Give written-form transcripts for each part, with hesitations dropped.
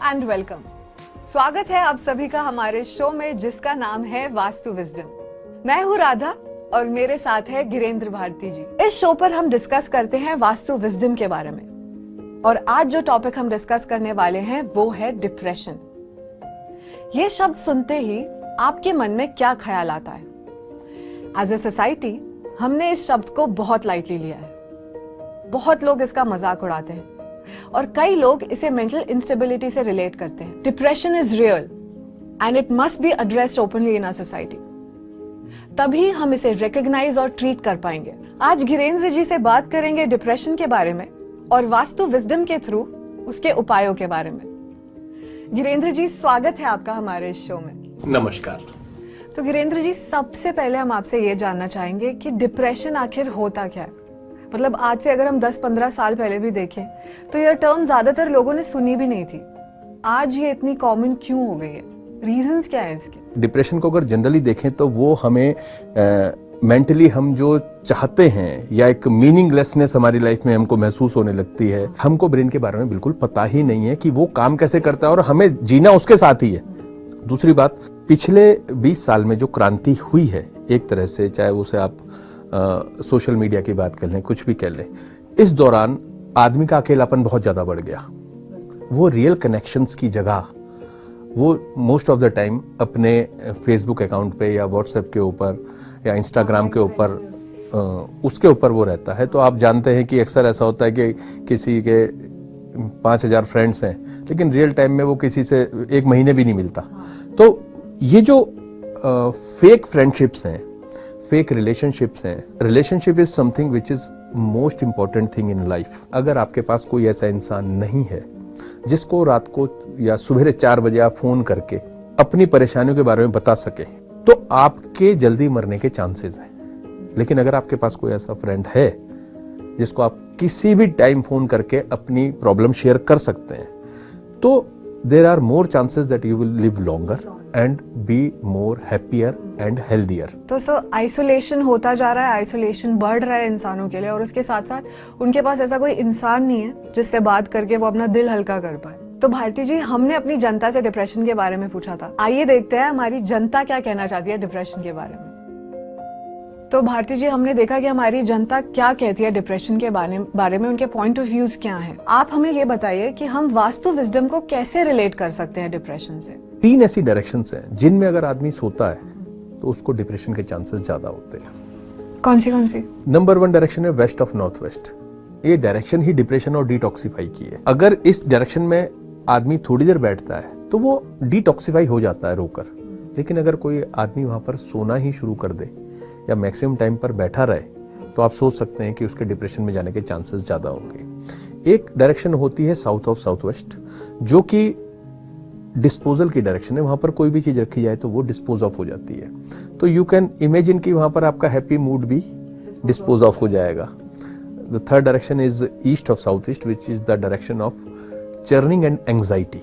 And welcome. स्वागत है आप सभी का हमारे शो में जिसका नाम है वास्तु विजडम। मैं हूँ राधा और मेरे साथ है गिरेंद्र भारती जी। इस शो पर हम डिस्कस करते हैं वास्तु विजडम के बारे में और आज जो टॉपिक हम डिस्कस करने वाले हैं वो है डिप्रेशन। ये शब्द सुनते ही आपके मन में क्या ख्याल आता है? एज ए सोसाइटी हमने इस शब्द को बहुत लाइटली लिया है। बहुत लोग इसका मजाक उड़ाते हैं और कई लोग इसे मेंटल इंस्टेबिलिटी से रिलेट करते हैं। Depression is real and it must be addressed openly in our society, तभी हम इसे रिकॉग्नाइज और ट्रीट कर पाएंगे। आज गिरेंद्र जी से बात करेंगे डिप्रेशन के बारे में और वास्तु विजडम के थ्रू उसके उपायों के बारे में। गिरेंद्र जी, स्वागत है आपका हमारे इस शो में। नमस्कार। तो गिरेंद्र जी, सबसे पहले हम आपसे ये जानना चाहेंगे कि डिप्रेशन आखिर होता क्या है? मतलब आज से अगर हम 10-15 साल पहले भी देखें तो यह टर्म ज्यादातर लोगों ने सुनी भी नहीं थी। आज ये इतनी कॉमन क्यों हो गई है? रीजंस क्या है इसके? डिप्रेशन को अगर जनरली देखें तो वो हमें मेंटली हम जो चाहते हैं या एक मीनिंगलेसनेस हमारी लाइफ में हमको महसूस होने लगती है। हमको ब्रेन के बारे में बिल्कुल पता ही नहीं है कि वो काम कैसे करता है और हमें जीना उसके साथ ही है। दूसरी बात, पिछले 20 साल में जो क्रांति हुई है एक तरह से, चाहे उसे आप सोशल मीडिया की बात कर लें, कुछ भी कर लें, इस दौरान आदमी का अकेलापन बहुत ज्यादा बढ़ गया। वो रियल कनेक्शंस की जगह वो मोस्ट ऑफ द टाइम अपने फेसबुक अकाउंट पे या व्हाट्सएप के ऊपर या इंस्टाग्राम के ऊपर उसके ऊपर वो रहता है। तो आप जानते हैं कि अक्सर ऐसा होता है कि किसी के 5000 फ्रेंड्स हैं लेकिन रियल टाइम में वो किसी से एक महीने भी नहीं मिलता। तो ये जो फेक फ्रेंडशिप्स हैं, फेक रिलेशनशिप्स हैं, relationship is something which is most important thing in life. अगर आपके पास कोई ऐसा इंसान नहीं है जिसको रात को या सुबह 4 बजे आप फोन करके अपनी परेशानियों के बारे में बता सके तो आपके जल्दी मरने के चांसेस हैं। लेकिन अगर आपके पास कोई ऐसा फ्रेंड है जिसको आप किसी भी टाइम फोन करके अपनी प्रॉब्लम शेयर कर सकते हैं तो there are more chances that you will live longer and be more happier and healthier. तो सर, आइसोलेशन होता जा रहा है, आइसोलेशन बढ़ रहा है इंसानों के लिए और उसके साथ साथ उनके पास ऐसा कोई इंसान नहीं है जिससे बात करके वो अपना दिल हल्का कर पाए। तो भारती जी, हमने अपनी जनता से डिप्रेशन के बारे में पूछा था। आइए देखते हैं हमारी जनता क्या कहना चाहती है डिप्रेशन के बारे में। तो भारती जी, हमने देखा कि हमारी जनता क्या कहती है डिप्रेशन के बारे में, उनके पॉइंट ऑफ व्यूज क्या हैं। आप हमें ये बताइए कि हम वास्तु विजडम को कैसे रिलेट कर सकते हैं डिप्रेशन से। 3 ऐसी डायरेक्शंस हैं जिनमें अगर आदमी सोता है तो उसको डिप्रेशन के चांसेस ज्यादा होते हैं। कौन सी? नंबर 1 डायरेक्शन है वेस्ट ऑफ नॉर्थ वेस्ट। ये डायरेक्शन ही डिप्रेशन और डिटॉक्सिफाई की है। अगर इस डायरेक्शन में आदमी थोड़ी देर बैठता है तो वो डिटॉक्सिफाई हो जाता है रोकर। लेकिन अगर कोई आदमी वहां पर सोना ही शुरू कर दे या मैक्सिमम टाइम पर बैठा रहे तो आप सोच सकते हैं कि उसके डिप्रेशन में जाने के चांसेस ज्यादा होंगे। एक डायरेक्शन होती है साउथ ऑफ साउथ वेस्ट, जो कि डिस्पोजल की डायरेक्शन है। वहां पर कोई भी चीज रखी जाए तो वो डिस्पोज ऑफ हो जाती है। तो यू कैन इमेजिन कि वहां पर आपका हैप्पी मूड भी डिस्पोज ऑफ हो जाएगा। The third direction is east of south east, which is the direction of churning and anxiety.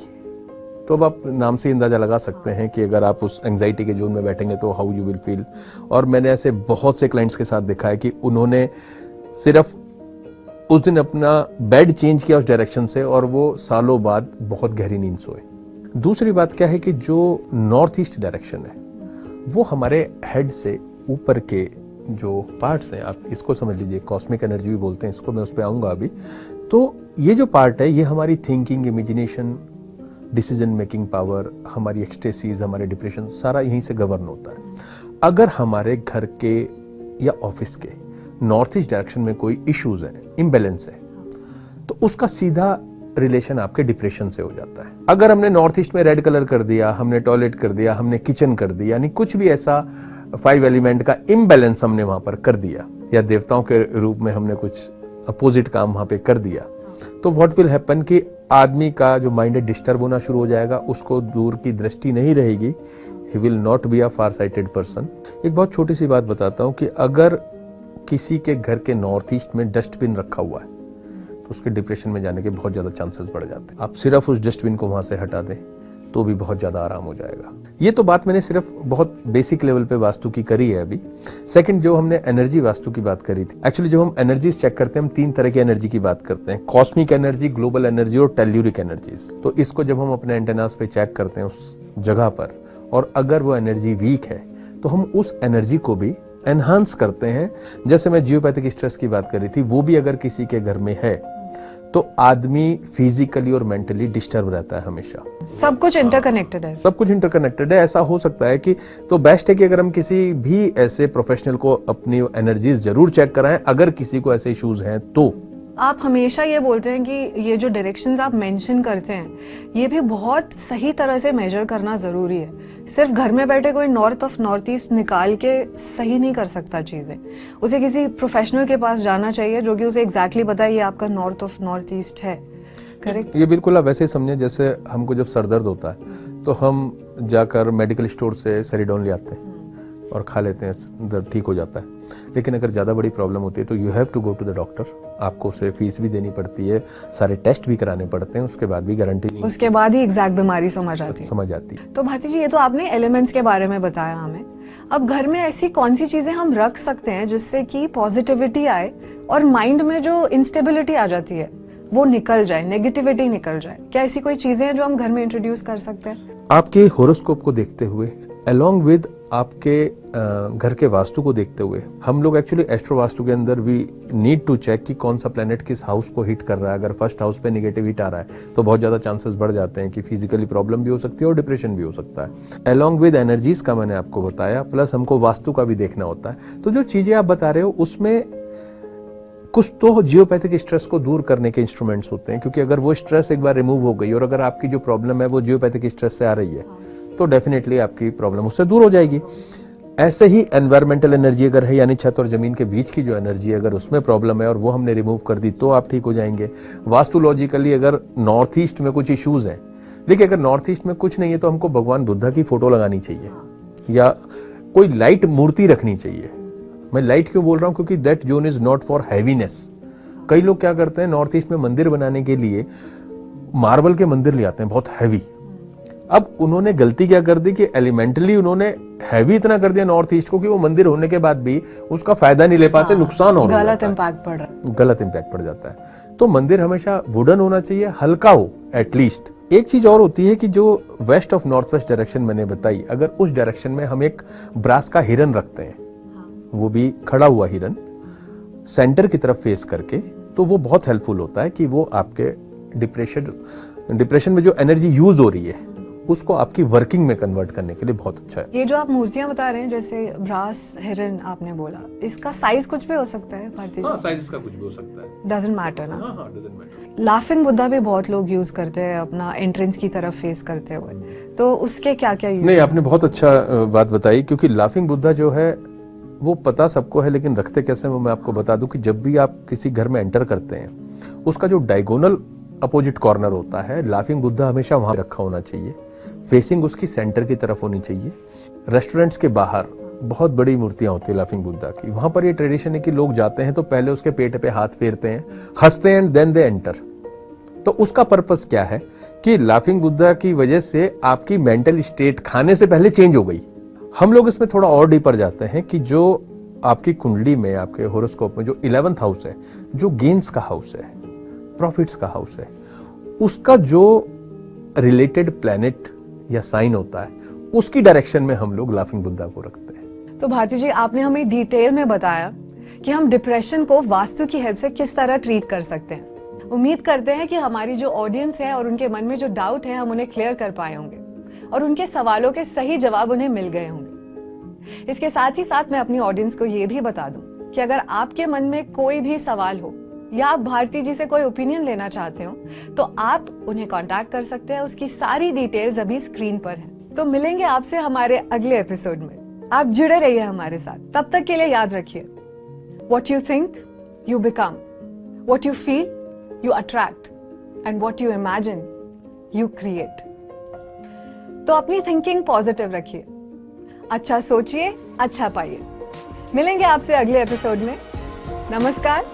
तो अब आप नाम से अंदाजा लगा सकते हैं कि अगर आप उस एंग्जाइटी के जोन में बैठेंगे तो हाउ यू विल फील। और मैंने ऐसे बहुत से क्लाइंट्स के साथ देखा है कि उन्होंने सिर्फ उस दिन अपना बेड चेंज किया उस डायरेक्शन से और वो सालों बाद बहुत गहरी नींद सोए। दूसरी बात क्या है कि जो नॉर्थ ईस्ट डायरेक्शन है वो हमारे हेड से ऊपर के जो पार्ट्स हैं, आप इसको समझ लीजिए, कॉस्मिक एनर्जी भी बोलते हैं इसको, मैं उस पर आऊंगा अभी। तो ये जो पार्ट है ये हमारी thinking, imagination, decision making power, हमारी एक्सटेसीज, हमारे डिप्रेशन, सारा यहीं से गवर्न होता है। अगर हमारे घर के या ऑफिस के नॉर्थ ईस्ट डायरेक्शन में कोई इश्यूज है, इम्बैलेंस है, तो उसका सीधा रिलेशन आपके डिप्रेशन से हो जाता है। अगर हमने नॉर्थ ईस्ट में रेड कलर कर दिया, हमने टॉयलेट कर दिया, हमने किचन कर दिया, यानी कुछ भी ऐसा 5 एलिमेंट का इम्बैलेंस हमने वहां पर कर दिया या देवताओं के रूप में हमने कुछ अपोजिट काम वहां पे कर दिया, तो व्हाट विल हैपन कि आदमी का जो माइंड है डिस्टर्ब होना शुरू हो जाएगा, उसको दूर की दृष्टि नहीं रहेगी, he will not be a far sighted person. एक बहुत छोटी सी बात बताता हूं कि अगर किसी के घर के नॉर्थ ईस्ट में डस्टबिन रखा हुआ है तो उसके डिप्रेशन में जाने के बहुत ज्यादा चांसेस बढ़ जाते हैं। आप सिर्फ उस डस्टबिन को वहां से हटा दें, तो भी बहुत ज्यादा आराम हो जाएगा। ये तो बात मैंने सिर्फ बहुत बेसिक लेवल पे वास्तु की करी है अभी। सेकंड, जो हमने एनर्जी वास्तु की बात करी थी, एक्चुअली जब हम एनर्जीज चेक करते हैं हम 3 तरह की एनर्जी की बात करते हैं, कॉस्मिक एनर्जी, ग्लोबल एनर्जी और टेल्यूरिक एनर्जीज। तो इसको जब हम अपने एंटेनास पे चेक करते हैं उस जगह पर, और अगर वो एनर्जी वीक है तो हम उस एनर्जी को भी एनहांस करते हैं। जैसे मैं जियोपैथिक स्ट्रेस की बात करी थी, वो भी अगर किसी के घर में है तो आदमी फिजिकली और मेंटली डिस्टर्ब रहता है हमेशा। सब कुछ इंटरकनेक्टेड है। सब कुछ इंटरकनेक्टेड है। ऐसा हो सकता है कि तो बेस्ट है कि अगर हम किसी भी ऐसे प्रोफेशनल को अपनी एनर्जीज जरूर चेक कराएं, अगर किसी को ऐसे इश्यूज हैं तो। आप हमेशा ये बोलते हैं कि ये जो डायरेक्शंस आप मेंशन करते हैं ये भी बहुत सही तरह से मेजर करना जरूरी है। सिर्फ घर में बैठे कोई नॉर्थ ऑफ नॉर्थ ईस्ट निकाल के सही नहीं कर सकता चीजें, उसे किसी प्रोफेशनल के पास जाना चाहिए जो कि उसे एग्जैक्टली बताए ये आपका नॉर्थ ऑफ नॉर्थ ईस्ट है। करेक्ट? ये बिल्कुल आप वैसे ही समझे जैसे हमको जब सर दर्द होता है तो हम जाकर मेडिकल स्टोर से सेरिडोन ले आते हैं और खा लेते हैं, दर्द ठीक हो जाता है। लेकिन अगर ज़्यादा बड़ी प्रॉब्लम होती है तो you have to go to the doctor. आपको उसे फीस भी देनी पड़ती है, सारे टेस्ट भी कराने पड़ते हैं, उसके बाद भी गारंटी नहीं, उसके बाद ही एग्जैक्ट बीमारी समझ आती है। तो भारती जी, ये तो आपने एलिमेंट्स के बारे में बताया हमें। अब घर में ऐसी कौन सी चीजें हम रख सकते हैं जिससे कि पॉजिटिविटी आए और माइंड में जो इंस्टेबिलिटी आ जाती है वो निकल जाए, नेगेटिविटी निकल जाए? क्या ऐसी कोई चीजें हैं जो हम घर में इंट्रोड्यूस कर सकते हैं? आपके होरोस्कोप को देखते हुए, अलोंग विद आपके घर के वास्तु को देखते हुए, हम लोग एक्चुअली एस्ट्रो वास्तु के अंदर वी नीड टू चेक कि कौन सा प्लेनेट किस हाउस को हिट कर रहा है। अगर फर्स्ट हाउस पे नेगेटिव हिट आ रहा है तो बहुत ज्यादा चांसेस बढ़ जाते हैं कि फिजिकली प्रॉब्लम भी हो सकती है और डिप्रेशन भी हो सकता है। अलोंग विद एनर्जीज का मैंने आपको बताया, प्लस हमको वास्तु का भी देखना होता है। तो जो चीजें आप बता रहे हो उसमें कुछ तो जियोपैथिक स्ट्रेस को दूर करने के इंस्ट्रूमेंट्स होते हैं, क्योंकि अगर वो स्ट्रेस एक बार रिमूव हो गई और अगर आपकी जो प्रॉब्लम है वो जियोपैथिक स्ट्रेस से आ रही है तो डेफिनेटली आपकी प्रॉब्लम उससे दूर हो जाएगी। ऐसे ही एनवायरमेंटल एनर्जी अगर है, यानी छत और जमीन के बीच की जो एनर्जी है, अगर उसमें प्रॉब्लम है और वो हमने रिमूव कर दी तो आप ठीक हो जाएंगे। वास्तुलॉजिकली अगर नॉर्थ ईस्ट में कुछ इश्यूज हैं, देखिए अगर नॉर्थ ईस्ट में कुछ नहीं है तो हमको भगवान बुद्धा की फोटो लगानी चाहिए या कोई लाइट मूर्ति रखनी चाहिए। मैं लाइट क्यों बोल रहा हूं, क्योंकि that zone is not for heaviness. कई लोग क्या करते हैं, नॉर्थ ईस्ट में मंदिर बनाने के लिए मार्बल के मंदिर ले आते हैं बहुत हैवी। अब उन्होंने गलती क्या कर दी कि एलिमेंटली उन्होंने हैवी इतना कर दिया नॉर्थ ईस्ट को कि वो मंदिर होने के बाद भी उसका फायदा नहीं ले पाते, नुकसान और गलत इम्पैक्ट पड़ रहा है, गलत इम्पैक्ट पड़ जाता है। तो मंदिर हमेशा वुडन होना चाहिए, हल्का हो एटलीस्ट। एक चीज और होती है कि जो west of north west direction मैंने बताई, अगर उस डायरेक्शन में हम एक ब्रास का हिरन रखते हैं, वो भी खड़ा हुआ हिरन सेंटर की तरफ फेस करके, तो वो बहुत हेल्पफुल होता है कि वो आपके डिप्रेशन में जो एनर्जी यूज हो रही है उसको आपकी वर्किंग में कन्वर्ट करने के लिए बहुत अच्छा है। ये जो आप मूर्तियां बता रहे हैं, जैसे ब्रास हिरन आपने बोला, इसका साइज कुछ भी हो सकता है भारती जी? साइज इसका कुछ भी हो सकता है, डजंट मैटर ना? Doesn't matter. लाफिंग बुद्धा भी बहुत लोग यूज करते हैं अपना एंट्रेंस की तरफ फेस करते हुए, तो उसके क्या क्या यूज? नहीं, आपने बहुत अच्छा बात बताई, क्योंकि लाफिंग बुद्धा जो है वो पता सबको है, लेकिन रखते कैसे वो मैं आपको बता दूं कि जब भी आप किसी घर में एंटर करते हैं उसका जो डायगोनल अपोजिट कॉर्नर होता है, लाफिंग बुद्धा हमेशा वहां रखा होना चाहिए, फेसिंग उसकी सेंटर की तरफ होनी चाहिए। रेस्टोरेंट्स के बाहर बहुत बड़ी मूर्तियां होती है लाफिंग बुद्धा की, वहां पर ये ट्रेडिशन है कि लोग जाते हैं तो पहले उसके पेट पे हाथ फेरते हैं, हंसते हैं एंड देन दे एंटर। तो उसका पर्पस क्या है कि लाफिंग बुद्धा की वजह से आपकी मेंटल स्टेट खाने से पहले चेंज हो गई। हम लोग इसमें थोड़ा और डीपर जाते हैं कि जो आपकी कुंडली में, आपके होरोस्कोप में जो 11th हाउस है, जो गेन्स का हाउस है, प्रॉफिट्स का हाउस है, उसका जो रिलेटेड प्लैनेट या साइन होता है उसकी डायरेक्शन में हम लोग लाफिंग बुद्धा को रखते हैं। तो भारती जी, आपने हमें डिटेल में बताया कि हम डिप्रेशन को वास्तु की हेल्प से किस तरह ट्रीट कर सकते हैं। उम्मीद करते हैं कि हमारी जो ऑडियंस है और उनके मन में जो डाउट है हम उन्हें क्लियर कर पाए होंगे और उनके सवालों के सही जवाब उन्हें मिल गए होंगे। इसके साथ ही साथ मैं अपनी ऑडियंस को ये भी बता दूं कि अगर आपके मन में कोई भी सवाल हो या आप भारती जी से कोई ओपिनियन लेना चाहते हो तो आप उन्हें कांटेक्ट कर सकते हैं। उसकी सारी डिटेल्स अभी स्क्रीन पर हैं। तो मिलेंगे आपसे हमारे अगले एपिसोड में। आप जुड़े रहिए हमारे साथ। तब तक के लिए याद रखिए, what you think you become, what you feel you attract and what you imagine you create. तो अपनी थिंकिंग पॉजिटिव रखिए, अच्छा सोचिए, अच्छा पाइए। मिलेंगे आपसे अगले एपिसोड में। नमस्कार।